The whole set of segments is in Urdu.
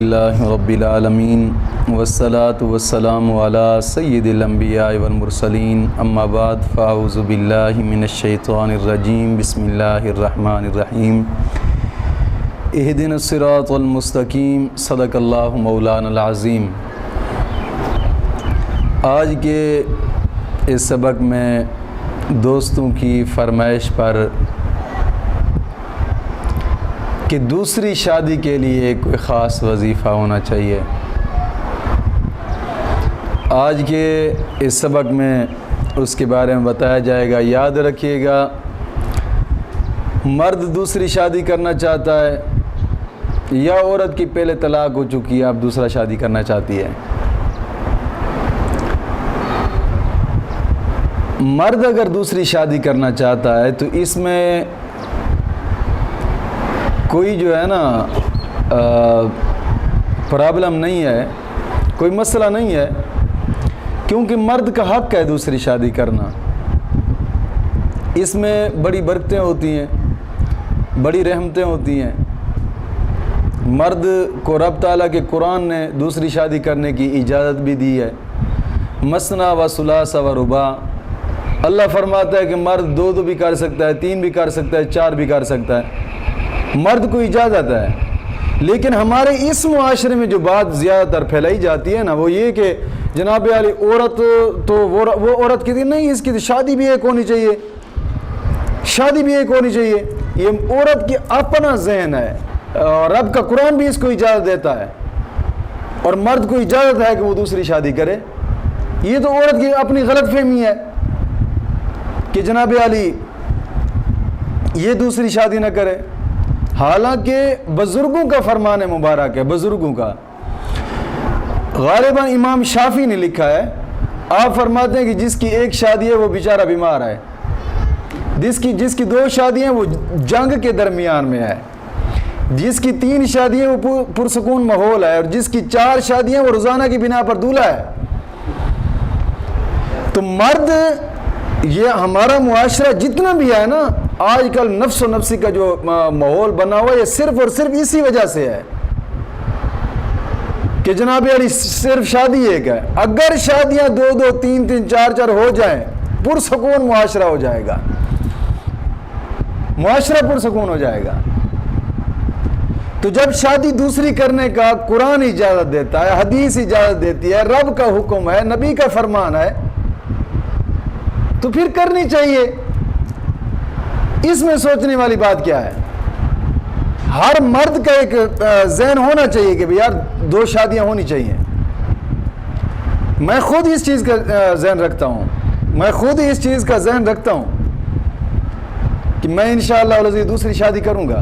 اللہ رب العالمین والصلاة والسلام علی سید الانبیاء والمرسلین اما بعد فاعوذ باللہ من الشیطان الرجیم بسم اللہ الرحمن الرحیم اہدنا الصراط المستقیم صدق اللہ مولانا العظیم۔ آج کے اس سبق میں دوستوں کی فرمائش پر کہ دوسری شادی کے لیے کوئی خاص وظیفہ ہونا چاہیے، آج کے اس سبق میں اس کے بارے میں بتایا جائے گا۔ یاد رکھیے گا، مرد دوسری شادی کرنا چاہتا ہے یا عورت کی پہلے طلاق ہو چکی ہے، اب دوسرا شادی کرنا چاہتی ہے۔ مرد اگر دوسری شادی کرنا چاہتا ہے تو اس میں کوئی جو ہے نا پرابلم نہیں ہے، کوئی مسئلہ نہیں ہے، کیونکہ مرد کا حق ہے دوسری شادی کرنا۔ اس میں بڑی برکتیں ہوتی ہیں، بڑی رحمتیں ہوتی ہیں۔ مرد کو رب تعالیٰ کے قرآن نے دوسری شادی کرنے کی اجازت بھی دی ہے، مثنیٰ و ثلاث و رباع۔ اللہ فرماتا ہے کہ مرد دو بھی کر سکتا ہے، تین بھی کر سکتا ہے، چار بھی کر سکتا ہے، مرد کو اجازت ہے۔ لیکن ہمارے اس معاشرے میں جو بات زیادہ تر پھیلائی جاتی ہے نا، وہ یہ کہ جناب علی عورت تو وہ عورت کی نہیں، اس کی شادی بھی ایک ہونی چاہیے، شادی بھی ایک ہونی چاہیے۔ یہ عورت کی اپنا ذہن ہے، اور رب کا قرآن بھی اس کو اجازت دیتا ہے، اور مرد کو اجازت ہے کہ وہ دوسری شادی کرے۔ یہ تو عورت کی اپنی غلط فہمی ہے کہ جناب علی یہ دوسری شادی نہ کرے، حالانکہ بزرگوں کا فرمان مبارک ہے، بزرگوں کا۔ غالباً امام شافعی نے لکھا ہے، آپ فرماتے ہیں کہ جس کی ایک شادی ہے وہ بیچارہ بیمار ہے، جس کی دو شادیاں وہ جنگ کے درمیان میں ہے، جس کی تین شادیاں وہ پرسکون ماحول ہے، اور جس کی چار شادیاں وہ روزانہ کی بنا پر دولہا ہے۔ تو مرد، یہ ہمارا معاشرہ جتنا بھی ہے نا آج کل، نفس و نفسی کا جو ماحول بنا ہوا ہے، یہ صرف اور صرف اسی وجہ سے ہے کہ جناب علی صرف شادی ایک ہے۔ اگر شادیاں دو تین چار ہو جائیں، پرسکون معاشرہ ہو جائے گا، معاشرہ پرسکون ہو جائے گا۔ تو جب شادی دوسری کرنے کا قرآن اجازت دیتا ہے، حدیث اجازت دیتی ہے، رب کا حکم ہے، نبی کا فرمان ہے، تو پھر کرنی چاہیے۔ اس میں سوچنے والی بات کیا ہے؟ ہر مرد کا ایک ذہن ہونا چاہیے کہ یار دو شادیاں ہونی چاہیے۔ میں خود اس چیز کا ذہن رکھتا ہوں، کہ میں انشاءاللہ العزیز دوسری شادی کروں گا،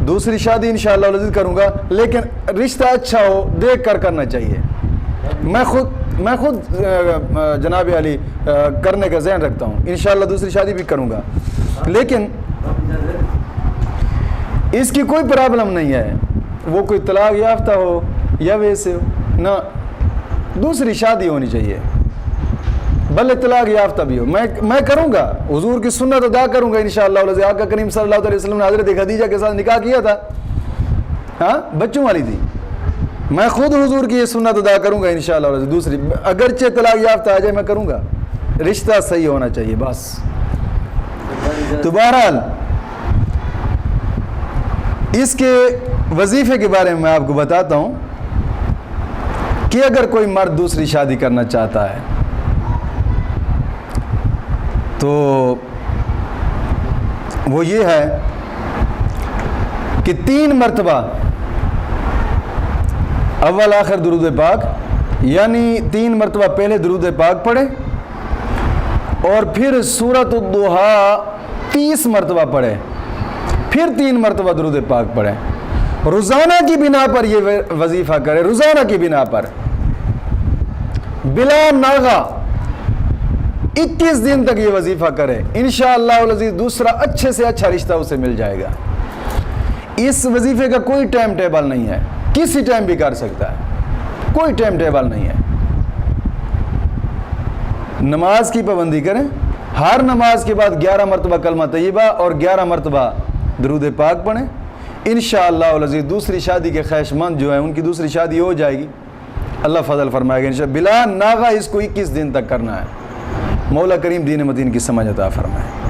دوسری شادی انشاءاللہ العزیز کروں گا، لیکن رشتہ اچھا ہو، دیکھ کر کرنا چاہیے۔ میں خود جناب علی کرنے کا ذہن رکھتا ہوں، انشاءاللہ دوسری شادی بھی کروں گا، لیکن اس کی کوئی پرابلم نہیں ہے، وہ کوئی طلاق یافتہ ہو یا ویسے ہو، نہ، دوسری شادی ہونی چاہیے، بھلے طلاق یافتہ بھی ہو۔ میں کروں گا، حضور کی سنت ادا کروں گا انشاءاللہ العزیز۔ آقا کریم صلی اللہ علیہ وسلم نے حضرت خدیجہ کے ساتھ نکاح کیا تھا، ہاں، بچوں والی تھی۔ میں خود حضور کی یہ سنت ادا کروں گا انشاءاللہ العزیز، دوسری اگرچہ طلاق یافتہ آ جائے میں کروں گا، رشتہ صحیح ہونا چاہیے بس۔ تو بہرحال اس کے وظیفے کے بارے میں میں آپ کو بتاتا ہوں کہ اگر کوئی مرد دوسری شادی کرنا چاہتا ہے تو وہ یہ ہے کہ 3 مرتبہ اول آخر درود پاک، یعنی 3 مرتبہ پہلے درود پاک پڑھے، اور پھر سورۃ الضحیٰ 30 مرتبہ پڑھے، پھر 3 مرتبہ درود پاک پڑھے۔ روزانہ کی بنا پر یہ وظیفہ کرے، روزانہ کی بنا پر بلا ناغہ 21 دن تک یہ وظیفہ کرے، انشاءاللہ العزیز دوسرا اچھے سے اچھا رشتہ اسے مل جائے گا۔ اس وظیفے کا کوئی ٹائم ٹیبل نہیں ہے، کسی ٹائم بھی کر سکتا ہے، کوئی ٹائم ٹیبل نہیں ہے۔ نماز کی پابندی کریں، ہر نماز کے بعد 11 مرتبہ کلمہ طیبہ اور 11 مرتبہ درود پاک پڑھیں، انشاءاللہ العزیز دوسری شادی کے خواہشمند جو ہیں ان کی دوسری شادی ہو جائے گی، اللہ فضل فرمائے گا انشاءاللہ۔ بلا ناغہ اس کو 21 دن تک کرنا ہے۔ مولا کریم دین متین کی سمجھ عطا فرمائے۔